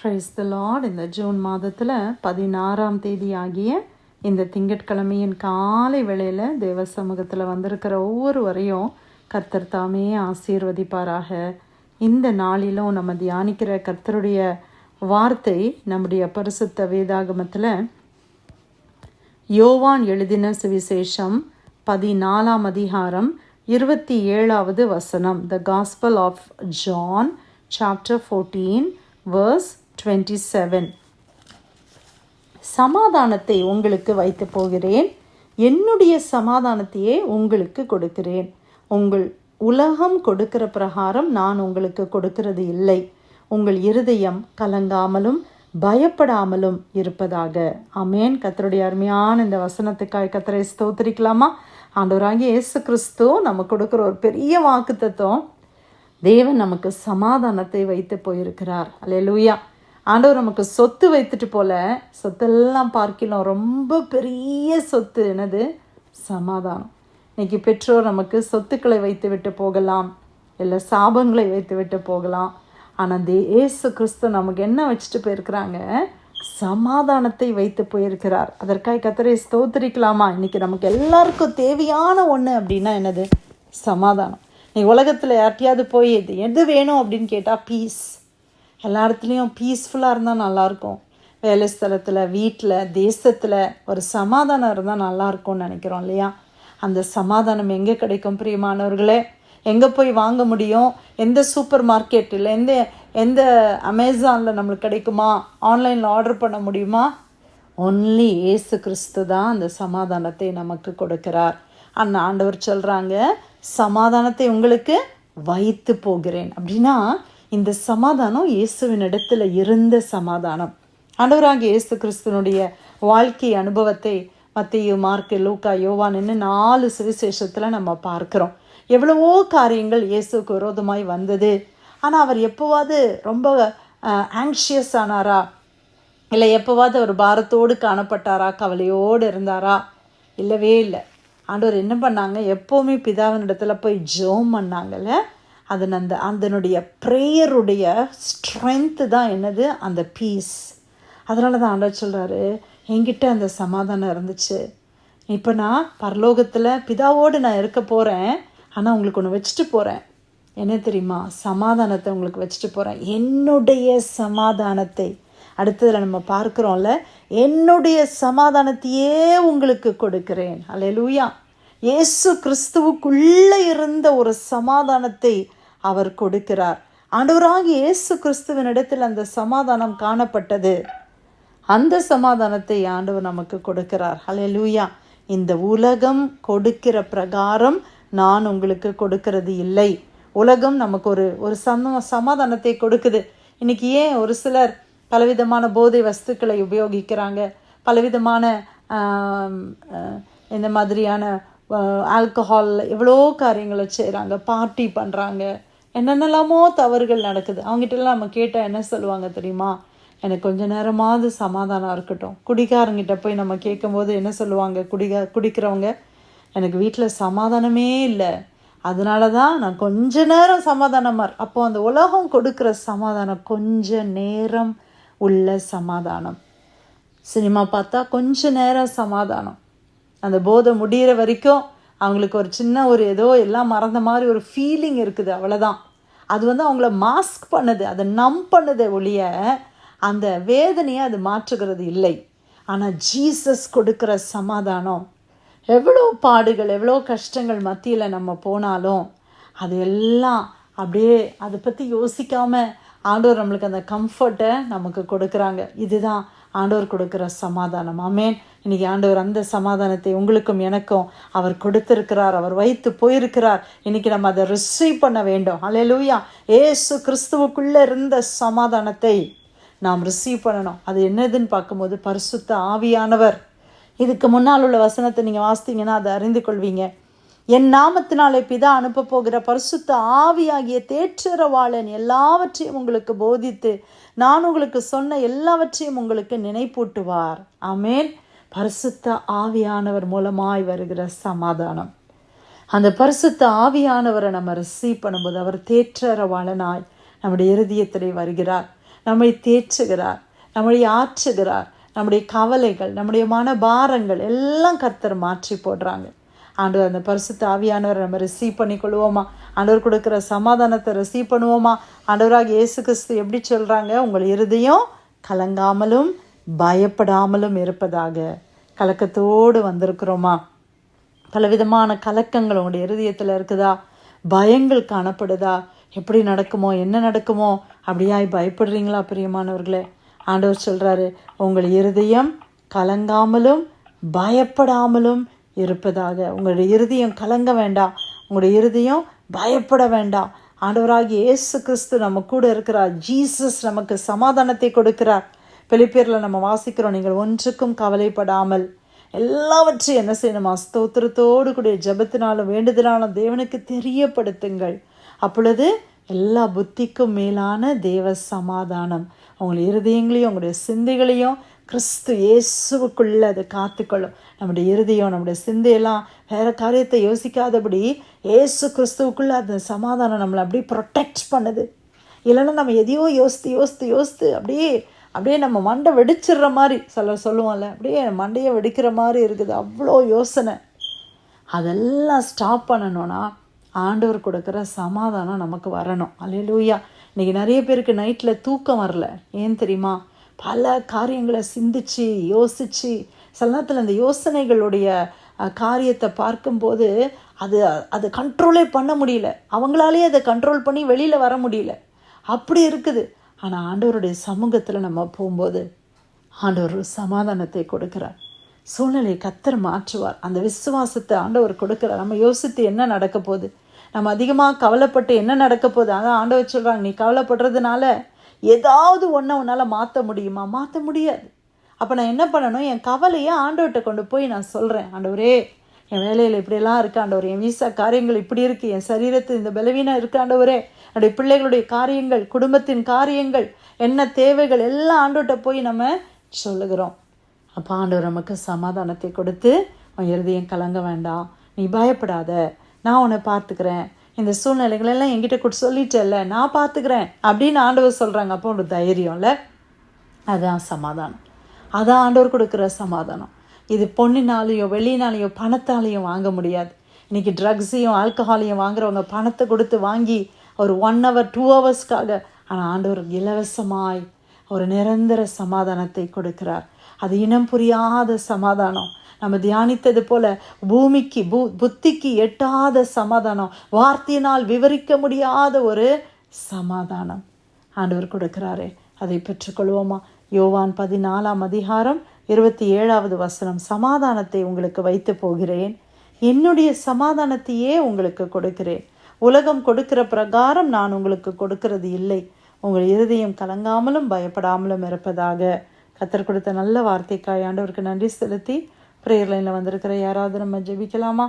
Praise the Lord. இந்த June மாதத்தில் 16ஆம் தேதி ஆகிய இந்த திங்கட்கிழமையின் காலை வேளையில் தேவ சமூகத்தில் வந்திருக்கிற ஒவ்வொருவரையும் கர்த்தர் தாமே ஆசீர்வதிப்பாராக. இந்த நாளிலும் நம்ம தியானிக்கிற கர்த்தருடைய வார்த்தை நம்முடைய பரிசுத்த வேதாகமத்தில் யோவான் எழுதின சுவிசேஷம் 14ஆம் அதிகாரம் 27வது வசனம். The gospel of John chapter 14 verse 27. சமாதானத்தை உங்களுக்கு வைத்து போகிறேன், என்னுடைய சமாதானத்தையே உங்களுக்கு கொடுக்கிறேன். உலகம் கொடுக்கிற பிரகாரம் நான் உங்களுக்கு கொடுக்கிறது இல்லை. உங்கள் இருதயம் கலங்காமலும் பயப்படாமலும் இருப்பதாக. ஆமென். கர்த்தருடைய அருமையான இந்த வசனத்துக்காய் கர்த்தரை ஸ்தோத்திரிக்கலாமா? ஆண்டவராகிய இயேசு கிறிஸ்து நம்ம கொடுக்குற ஒரு பெரிய வாக்குத்தத்தம், தேவன் நமக்கு சமாதானத்தை வைத்து போயிருக்கிறார். அல்லேலூயா. ஆண்டவர் நமக்கு சொத்து வைத்துட்டு போல, சொத்தெல்லாம் பார்க்கலாம் ரொம்ப பெரிய சொத்து என்னது? சமாதானம். இன்னைக்கு பெற்றோர் நமக்கு சொத்துக்களை வைத்து விட்டு போகலாம், இல்லை சாபங்களை வைத்து விட்டு போகலாம். ஆனால் இயேசு கிறிஸ்து நமக்கு என்ன வச்சுட்டு போயிருக்கிறாங்க? சமாதானத்தை வைத்து போயிருக்கிறார். அதற்காக கர்த்தரை ஸ்தோத்திரிக்கலாமா? இன்னைக்கு நமக்கு எல்லாருக்கும் தேவையான ஒன்று அப்படின்னா என்னது? சமாதானம். நீ உலகத்தில் யார்ட்டையாவது போய் எது வேணும் அப்படின்னு கேட்டால் பீஸ். எல்லா இடத்துலையும் பீஸ்ஃபுல்லாக இருந்தால் நல்லாயிருக்கும். வேலை ஸ்தலத்தில், வீட்டில், தேசத்தில் ஒரு சமாதானம் இருந்தால் நல்லாயிருக்கும்னு நினைக்கிறோம் இல்லையா? அந்த சமாதானம் எங்கே கிடைக்கும் பிரியமானவர்களே? எங்கே போய் வாங்க முடியும்? எந்த சூப்பர் மார்க்கெட்டில், எந்த அமேசானில் நம்மளுக்கு கிடைக்குமா? ஆன்லைனில் ஆர்டர் பண்ண முடியுமா? ஒன்லி இயேசு கிறிஸ்து தான் அந்த சமாதானத்தை நமக்கு கொடுக்கிறார். அந்த ஆண்டவர் சொல்கிறாங்க, சமாதானத்தை உங்களுக்கு வைத்து போகிறேன். அப்படின்னா இந்த சமாதானம் இயேசுவின் இடத்துல இருந்த சமாதானம். ஆண்டவராகிய இயேசு கிறிஸ்துவனுடைய வாழ்க்கை அனுபவத்தை மத்தேயு, மார்க்கு, லூக்கா, யோவான் என்ன 4 சுவிசேஷத்தில் நம்ம பார்க்குறோம். எவ்வளவோ காரியங்கள் இயேசுக்கு விரோதமாய் வந்தது. ஆனால் அவர் எப்போவாது ரொம்ப ஆங்ஷியஸ் ஆனாரா? இல்லை எப்போவாது அவர் பாரத்தோடு காணப்பட்டாரா? கவலையோடு இருந்தாரா? இல்லவே இல்லை. ஆண்டவர் என்ன பண்ணாங்க? எப்போவுமே பிதாவின் இடத்துல போய் ஜெபம் பண்ணாங்கல்ல. அதனுடைய ப்ரேயருடைய ஸ்ட்ரென்த்து தான் என்னது? அந்த பீஸ். அதனால தான் ஆண்டவர் சொல்கிறாரு, என்கிட்ட அந்த சமாதானம் இருந்துச்சு. இப்போ நான் பரலோகத்தில் பிதாவோடு நான் இருக்க போகிறேன். ஆனால் உங்களுக்கு ஒன்று வச்சுட்டு போகிறேன். என்ன தெரியுமா? சமாதானத்தை உங்களுக்கு வச்சுட்டு போகிறேன். என்னுடைய சமாதானத்தை. அடுத்ததில் நம்ம பார்க்குறோம்ல, என்னுடைய சமாதானத்தையே உங்களுக்கு கொடுக்கிறேன். அல்லேலூயா. இயேசு கிறிஸ்துவுக்குள்ளே இருந்த ஒரு சமாதானத்தை அவர் கொடுக்கிறார். ஆண்டவராகிய இயேசு கிறிஸ்துவின் இடத்தில் அந்த சமாதானம் காணப்பட்டது. அந்த சமாதானத்தை ஆண்டவர் நமக்கு கொடுக்கிறார். அல்லேலூயா. இந்த உலகம் கொடுக்கிற பிரகாரம் நான் உங்களுக்கு கொடுக்கிறது இல்லை. உலகம் நமக்கு ஒரு சமாதானத்தை கொடுக்குது. இன்னைக்கு ஏன் ஒரு சிலர் பலவிதமான போதை வஸ்துக்களை உபயோகிக்கிறாங்க, பலவிதமான இந்த மாதிரியான ஆல்கஹால் எவ்வளோ காரியங்களை செய்கிறாங்க, பார்ட்டி பண்ணுறாங்க, என்னென்னலாமோ தவறுகள் நடக்குது. அவங்ககிட்டலாம் நம்ம கேட்டால் என்ன சொல்லுவாங்க தெரியுமா? எனக்கு கொஞ்ச நேரமாவது சமாதானம் இருக்கட்டும். குடிக்காரங்கிட்ட போய் நம்ம கேட்கும்போது என்ன சொல்லுவாங்க? குடிக்கிறவங்க, எனக்கு வீட்டில் சமாதானமே இல்லை, அதனால தான் நான் கொஞ்ச நேரம் சமாதானமாக. அப்போது அந்த உலகம் கொடுக்குற சமாதானம் கொஞ்ச நேரம் உள்ள சமாதானம். சினிமா பார்த்தா கொஞ்ச நேரம் சமாதானம். அந்த போதை முடிகிற வரைக்கும் அவங்களுக்கு ஒரு சின்ன ஏதோ எல்லாம் மறந்த மாதிரி ஒரு ஃபீலிங் இருக்குது, அவ்வளோதான். அது அவங்கள மாஸ்க் பண்ணுது, அதை பண்ணுது ஒழிய அந்த வேதனையை அது மாற்றுகிறது இல்லை. ஆனால் ஜீசஸ் கொடுக்குற சமாதானம், எவ்வளோ பாடுகள், எவ்வளோ கஷ்டங்கள் மத்தியில் நம்ம போனாலும் அது எல்லாம் அப்படியே அதை பற்றி யோசிக்காமல் ஆண்டவர் நம்மளுக்கு அந்த கம்ஃபர்ட்டை நமக்கு கொடுக்குறாங்க. இதுதான் ஆண்டவர் கொடுக்குற சமாதானம். ஆமென். இன்றைக்கி ஆண்டவர் அந்த சமாதானத்தை உங்களுக்கும் எனக்கும் அவர் கொடுத்திருக்கிறார், அவர் வைத்து போயிருக்கிறார். இன்றைக்கி நம்ம அதை ரிசீவ் பண்ண வேண்டும். அல்லேலூயா. ஏசு கிறிஸ்துவுக்குள்ளே இருந்த சமாதானத்தை நாம் ரிசீவ் பண்ணணும். அது என்னதுன்னு பார்க்கும்போது பரிசுத்த ஆவியானவர். இதுக்கு முன்னால் உள்ள வசனத்தை நீங்கள் வாசித்தீங்கன்னா அதை அறிந்து கொள்வீங்க. என் நாமத்தினாலே பிதா அனுப்ப போகிற பரிசுத்த ஆவியாகிய தேற்றரவாளன் எல்லாவற்றையும் உங்களுக்கு போதித்து நான் உங்களுக்கு சொன்ன எல்லாவற்றையும் உங்களுக்கு நினைப்பூட்டுவார். ஆமென். பரிசுத்த ஆவியானவர் மூலமாய் வருகிற சமாதானம். அந்த பரிசுத்த ஆவியானவரை நம்ம ரிசீவ் பண்ணும்போது அவர் தேற்றரவாளனாய் நம்முடைய இருதயத்திலே வருகிறார். நம்மை தேற்றுகிறார், நம்மை ஆற்றுகிறார். நம்முடைய கவலைகள், நம்முடைய மனபாரங்கள் எல்லாம் கர்த்தர் மாற்றி போடுறாங்க. ஆண்டவர் அந்த பரிசுத்த ஆவியானவரை நம்ம ரிசீவ் பண்ணிக்கொள்வோமா? ஆண்டவர் கொடுக்குற சமாதானத்தை ரிசீவ் பண்ணுவோமா? ஆண்டவராக இயேசு கிறிஸ்து எப்படி சொல்கிறாங்க? உங்கள் இருதயம் கலங்காமலும் பயப்படாமலும் இருப்பதாக. கலக்கத்தோடு வந்திருக்கிறோமா? பலவிதமான கலக்கங்கள் உங்களுடைய இருதயத்தில் இருக்குதா? பயங்கள் காணப்படுதா? எப்படி நடக்குமோ, என்ன நடக்குமோ அப்படியாய் பயப்படுறீங்களா? பிரியமானவர்களே, ஆண்டவர் சொல்கிறாரு, உங்கள் இருதயம் கலங்காமலும் பயப்படாமலும் இருப்பதாக. உங்களுடைய இருதயம் கலங்க வேண்டாம், உங்களுடைய இருதயம் பயப்பட வேண்டாம். ஆண்டவராகிய இயேசு கிறிஸ்து நம்ம கூட இருக்கிறார். ஜீசஸ் நமக்கு சமாதானத்தை கொடுக்கிறார். பிலிப்பியரில் நம்ம வாசிக்கிறோம், நீங்கள் ஒன்றுக்கும் கவலைப்படாமல் எல்லாவற்றையும் என்ன செய்யணுமா? ஸ்தோத்திரத்தோடு கூடிய ஜெபத்தினாலும் வேண்டுதலாலும் தேவனுக்கு தெரியப்படுத்துங்கள். அப்பொழுது எல்லா புத்திக்கும் மேலான தேவ சமாதானம் உங்கள் இருதயங்களையும் உங்களுடைய சிந்தைகளையும் கிறிஸ்து இயேசுவுக்குள்ளே அதை காத்துக்கொள்ளும். நம்முடைய இருதயம், நம்முடைய சிந்தையெல்லாம் வேறு காரியத்தை யோசிக்காதபடி இயேசு கிறிஸ்துவுக்குள்ளே அந்த சமாதானம் நம்மளை அப்படியே ப்ரொடெக்ட் பண்ணுது. இல்லைன்னா நம்ம எதையோ யோசித்து அப்படியே நம்ம மண்டை வெடிச்சிடுற மாதிரி சொல்லுவோம்ல, அப்படியே மண்டையை வெடிக்கிற மாதிரி இருக்குது, அவ்வளோ யோசனை. அதெல்லாம் ஸ்டாப் பண்ணணும்னா ஆண்டவர் கொடுக்குற சமாதானம் நமக்கு வரணும். அல்லேலூயா. இன்றைக்கி நிறைய பேருக்கு நைட்டில் தூக்கம் வரல. ஏன் தெரியுமா? பல காரியங்களை சிந்திச்சு யோசித்து சில நேரத்தில் அந்த யோசனைகளுடைய காரியத்தை பார்க்கும்போது அது கண்ட்ரோலே பண்ண முடியல. அவங்களாலே அதை கண்ட்ரோல் பண்ணி வெளியில் வர முடியல. அப்படி இருக்குது. ஆனால் ஆண்டவருடைய சமூகத்தில் நம்ம போகும்போது ஆண்டவர் சமாதானத்தை கொடுக்குறார். சூழ்நிலையை கர்த்தர் மாற்றுவார். அந்த விசுவாசத்தை ஆண்டவர் கொடுக்குறார். நம்ம யோசித்து என்ன நடக்க போகுது, நம்ம அதிகமாக கவலைப்பட்டு என்ன நடக்க போகுது. அதான் ஆண்டவர் சொல்கிறாங்க, நீ கவலைப்படுறதுனால ஏதாவது ஒன்றை உன்னால் மாற்ற முடியுமா? மாற்ற முடியாது. அப்போ நான் என்ன பண்ணணும்? என் கவலையை ஆண்டவர்கிட்ட கொண்டு போய் நான் சொல்கிறேன், ஆண்டவரே என் வேலையில் இப்படியெல்லாம் இருக்கு ஆண்டவர், என் வீசா காரியங்கள் இப்படி இருக்குது, என் சரீரத்து இந்த பலவீனம் இருக்கு ஆண்டவரே, என்னுடைய பிள்ளைகளுடைய காரியங்கள், குடும்பத்தின் காரியங்கள், என்ன தேவைகள் எல்லாம் ஆண்டவர்கிட்ட போய் நம்ம சொல்லுகிறோம். அப்போ ஆண்டவர் நமக்கு சமாதானத்தை கொடுத்து, உன் இருதயம் கலங்க வேண்டாம், நீ பயப்படாத, நான் உன்னை பார்த்துக்கிறேன், இந்த சூழ்நிலைகளெல்லாம் என்கிட்ட சொல்லிட்டேல்ல, நான் பார்த்துக்கிறேன் அப்படின்னு ஆண்டவர் சொல்கிறாங்க. அப்போ ஒரு தைரியம் இல்லை? அதுதான் சமாதானம். அதான் ஆண்டவர் கொடுக்குற சமாதானம். இது பொண்ணினாலேயோ வெள்ளினாலேயோ பணத்தாலேயும் வாங்க முடியாது. இன்றைக்கி ட்ரக்ஸையும் ஆல்கஹாலையும் வாங்குறவங்க பணத்தை கொடுத்து வாங்கி ஒரு 1 hour 2 hours ஆனால் ஆண்டவர் இலவசமாய் ஒரு நிரந்தர சமாதானத்தை கொடுக்கிறார். அது இனம் புரியாத சமாதானம். நம்ம தியானித்தது போல பூமிக்கு புத்திக்கு எட்டாத சமாதானம், வார்த்தையினால் விவரிக்க முடியாத ஒரு சமாதானம் ஆண்டவர் கொடுக்கிறாரே. அதை பெற்றுக்கொள்வோமா? யோவான் 14:27 சமாதானத்தை உங்களுக்கு வைத்து போகிறேன், என்னுடைய சமாதானத்தையே உங்களுக்கு கொடுக்கிறேன், உலகம் கொடுக்கிற பிரகாரம் நான் உங்களுக்கு கொடுக்கிறது இல்லை, உங்கள் இருதயம் கலங்காமலும் பயப்படாமலும் இருப்பதாக. கர்த்தர் கொடுத்த நல்ல வார்த்தைக்காய் ஆண்டவருக்கு நன்றி செலுத்தி ப்ரேயர் லைனில் வந்திருக்கிற யாராவது நம்ம ஜெபிக்கலாமா?